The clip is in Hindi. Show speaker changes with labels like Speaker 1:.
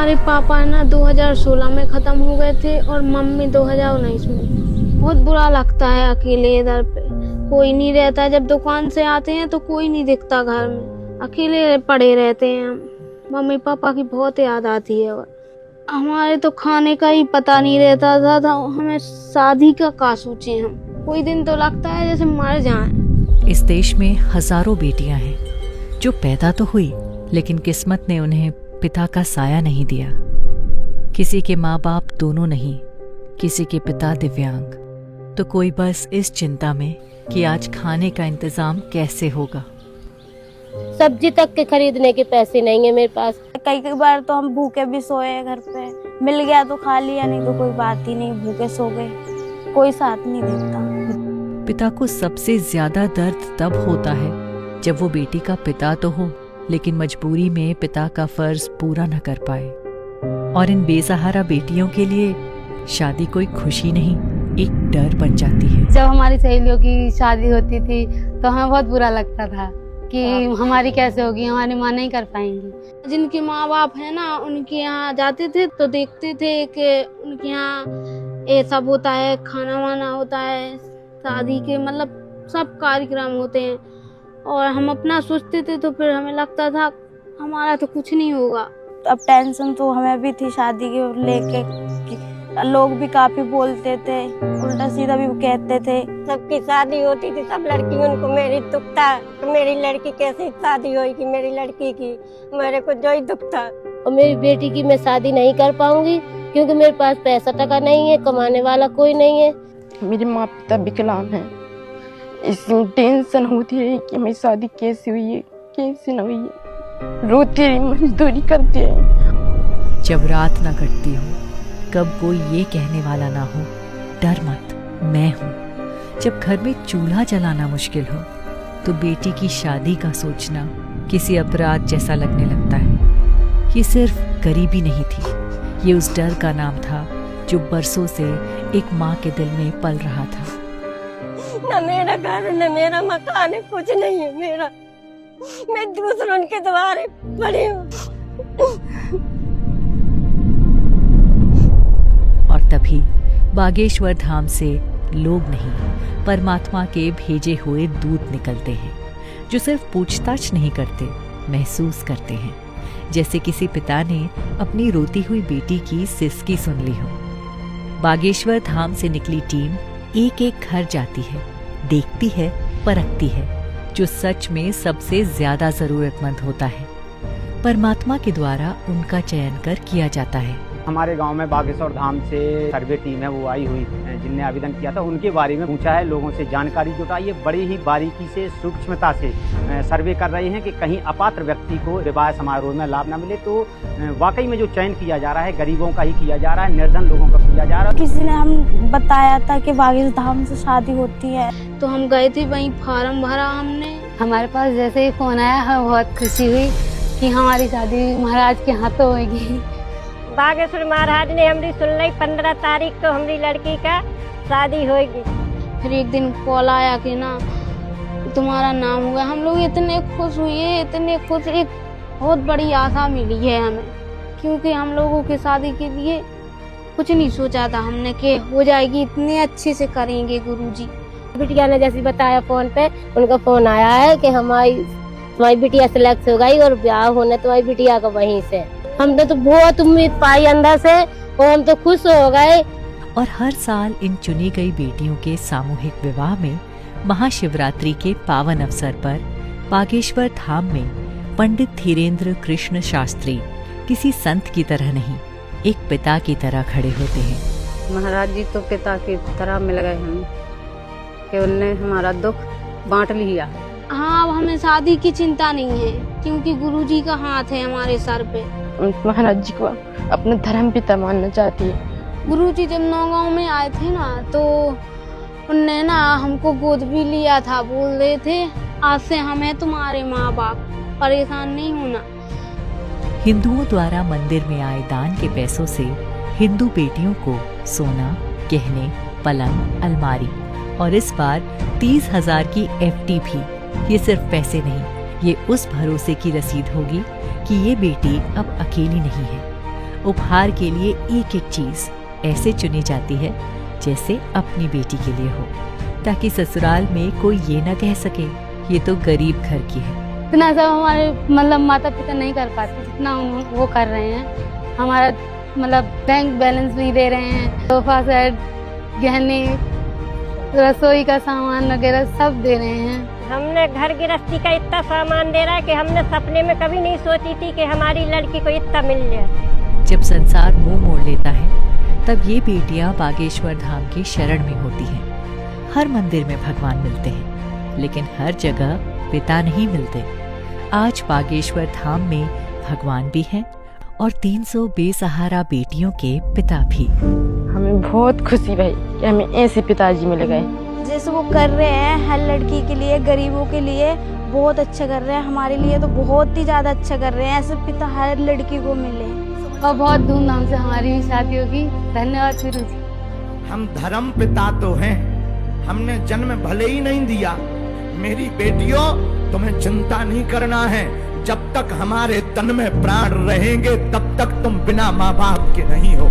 Speaker 1: हमारे पापा ना 2016 में ख़त्म हो गए थे और मम्मी 2019 में। बहुत बुरा लगता है अकेले इधर पे, कोई नहीं रहता। जब दुकान से आते हैं तो कोई नहीं दिखता घर में, अकेले पड़े रहते हैं हम। मम्मी पापा की बहुत याद आती है। और हमारे तो खाने का ही पता नहीं रहता था तो हमें शादी का सोचें हम। कोई दिन तो लगता है जैसे मर जाएं।
Speaker 2: इस देश में हजारों बेटियां हैं जो पैदा तो हुई लेकिन किस्मत ने उन्हें पिता का साया नहीं दिया। किसी के माँ बाप दोनों नहीं, किसी के पिता दिव्यांग, तो कोई बस इस चिंता में कि आज खाने का इंतजाम कैसे होगा।
Speaker 3: सब्जी तक के खरीदने के पैसे नहीं है मेरे पास। कई बार तो हम भूखे भी सोए घर पे, मिल गया तो खा लिया, नहीं तो कोई बात ही नहीं, भूखे सो गए, कोई साथ नहीं देता।
Speaker 2: पिता को सबसे ज्यादा दर्द तब होता है जब वो बेटी का पिता तो हो लेकिन मजबूरी में पिता का फर्ज पूरा न कर पाए। और इन बेसहारा बेटियों के लिए शादी कोई खुशी नहीं, एक डर बन जाती है।
Speaker 4: जब हमारी सहेलियों की शादी होती थी तो हमें बहुत बुरा लगता था कि हमारी कैसे होगी, हमारी माँ नहीं कर पाएंगी।
Speaker 1: जिनके माँ बाप है ना, उनके यहाँ जाते थे तो देखते थे कि उनके यहाँ ये सब होता है, खाना वाना होता है, शादी के मतलब सब कार्यक्रम होते हैं। और हम अपना सोचते थे तो फिर हमें लगता था हमारा तो कुछ नहीं होगा।
Speaker 3: अब टेंशन तो हमें भी थी शादी के लेके, लोग भी काफी बोलते थे, उल्टा सीधा भी कहते थे।
Speaker 5: सबकी शादी होती थी, सब लड़कियों को मेरी दुख था कि मेरी लड़की कैसे शादी होगी, मेरी लड़की की मेरे को जो ही दुख था।
Speaker 3: और मेरी बेटी की मैं शादी नहीं कर पाऊंगी क्योंकि मेरे पास पैसा टका नहीं है, कमाने वाला कोई नहीं है।
Speaker 6: मेरे माँ पिता विकलांग हैं, इसमें टेंशन होती है कि मेरी शादी कैसे हुई है कैसे न हुई है। रोती रही, मजदूरी करते हैं।
Speaker 2: जब रात न कटती हो, कब कोई ये कहने वाला ना हो डर मत मैं हूँ। जब घर में चूल्हा जलाना मुश्किल हो तो बेटी की शादी का सोचना किसी अपराध जैसा लगने लगता है। ये सिर्फ गरीबी नहीं थी, ये उस डर का नाम था जो बरसों से एक माँ के दिल में पल रहा था।
Speaker 5: न मेरा घर न मेरा मकान है, कुछ नहीं है मेरा, मैं दूसरों के द्वारे पड़ी हूँ।
Speaker 2: और तभी बागेश्वर धाम से लोग नहीं, परमात्मा के भेजे हुए दूत निकलते हैं जो सिर्फ पूछताछ नहीं करते, महसूस करते हैं। जैसे किसी पिता ने अपनी रोती हुई बेटी की सिसकी सुन ली हो। बागेश्वर धाम से निकली टीम एक एक घर जाती है, देखती है, परखती है जो सच में सबसे ज्यादा जरूरतमंद होता है। परमात्मा के द्वारा उनका चयन कर किया जाता है।
Speaker 7: हमारे गांव में बागेश्वर धाम से सर्वे टीम है वो आई हुई, जिनने आवेदन किया था उनके बारे में पूछा है, लोगों से जानकारी जुटाई है, बड़ी ही बारीकी से सूक्ष्मता से सर्वे कर रहे हैं कि कहीं अपात्र व्यक्ति को विवाह समारोह में लाभ न मिले। तो वाकई में जो चयन किया जा रहा है गरीबों का ही किया जा रहा है, निर्धन लोगों का किया जा रहा है।
Speaker 3: किसी ने हम बताया था कि बागेश्वर धाम से शादी होती है
Speaker 1: तो हम गए थे, वहीं फार्म भरा हमने।
Speaker 4: हमारे पास जैसे ही फोन आया हमें बहुत खुशी हुई कि हमारी शादी महाराज के हाथों होगी।
Speaker 5: बागेश्वर महाराज ने हमारी सुन ली, 15 तारीख को हमारी लड़की का शादी होगी।
Speaker 1: फिर एक दिन कॉल आया कि ना तुम्हारा नाम हुआ। हम लोग इतने खुश हुए, इतने खुश, एक बहुत बड़ी आशा मिली है हमें, क्योंकि हम लोगों की शादी के लिए कुछ नहीं सोचा था हमने कि हो जाएगी, इतने अच्छे से करेंगे गुरुजी।
Speaker 3: बिटिया ने जैसे बताया फोन पे, उनका फोन आया है कि तुम्हारी बिटिया सेलेक्ट हो गई और ब्याह होने तुम्हारी बिटिया का वहीं से। हमने तो बहुत उम्मीद पाई अंदर से और हम तो खुश हो गए।
Speaker 2: और हर साल इन चुनी गई बेटियों के सामूहिक विवाह में महाशिवरात्रि के पावन अवसर पर बागेश्वर धाम में पंडित धीरेन्द्र कृष्ण शास्त्री किसी संत की तरह नहीं, एक पिता की तरह खड़े होते हैं।
Speaker 4: महाराज जी तो पिता की तरह मिल गए हमें कि उनने हमारा दुख बांट लिया।
Speaker 1: हाँ, अब हमें शादी की चिंता नहीं है क्योंकि गुरुजी का हाथ है हमारे सर पे।
Speaker 6: महाराज जी को अपना धर्म पिता मानना चाहती है।
Speaker 1: गुरुजी जब नौगांव में आए थे ना तो उनने ना हमको गोद भी लिया था, बोल रहे थे आज से हमें तुम्हारे माँ बाप, परेशान नहीं होना।
Speaker 2: हिंदुओं द्वारा मंदिर में आए दान के पैसों से हिंदू बेटियों को सोना, गहने, पलंग, अलमारी और इस बार 30,000 की FD भी। ये सिर्फ पैसे नहीं, ये उस भरोसे की रसीद होगी कि ये बेटी अब अकेली नहीं है। उपहार के लिए एक एक चीज ऐसे चुनी जाती है जैसे अपनी बेटी के लिए हो, ताकि ससुराल में कोई ये न कह सके ये तो गरीब घर की है।
Speaker 4: इतना सब हमारे मतलब माता पिता नहीं कर पाते जितना वो कर रहे हैं। हमारा मतलब बैंक बैलेंस नहीं दे रहे हैं, सोफा सेट, गहने, रसोई का सामान वगैरह सब दे रहे हैं।
Speaker 5: हमने घर गृहस्थी का इतना सामान दे रहा है कि हमने सपने में कभी नहीं सोची थी कि हमारी लड़की को इतना मिल जाए।
Speaker 2: जब संसार मुंह मोड़ लेता है तब ये बेटियां बागेश्वर धाम की शरण में होती हैं। हर मंदिर में भगवान मिलते हैं, लेकिन हर जगह पिता नहीं मिलते। आज बागेश्वर धाम में भगवान भी हैं और 300 बेसहारा बेटियों के पिता भी।
Speaker 6: हमें बहुत खुशी भाई कि हमें ऐसे पिताजी मिल गए।
Speaker 1: जैसे वो कर रहे हैं हर लड़की के लिए, गरीबों के लिए बहुत अच्छा कर रहे हैं। हमारे लिए तो बहुत ही ज्यादा अच्छा कर रहे हैं। ऐसे पिता हर लड़की को मिले
Speaker 4: और बहुत धूमधाम से हमारी भी शादी होगी। धन्यवाद गुरु जी।
Speaker 8: हम धर्म पिता तो हैं, हमने जन्म भले ही नहीं दिया। मेरी बेटियों, तुम्हें चिंता नहीं करना है। जब तक हमारे तन में प्राण रहेंगे तब तक तुम बिना माँ बाप के नहीं हो।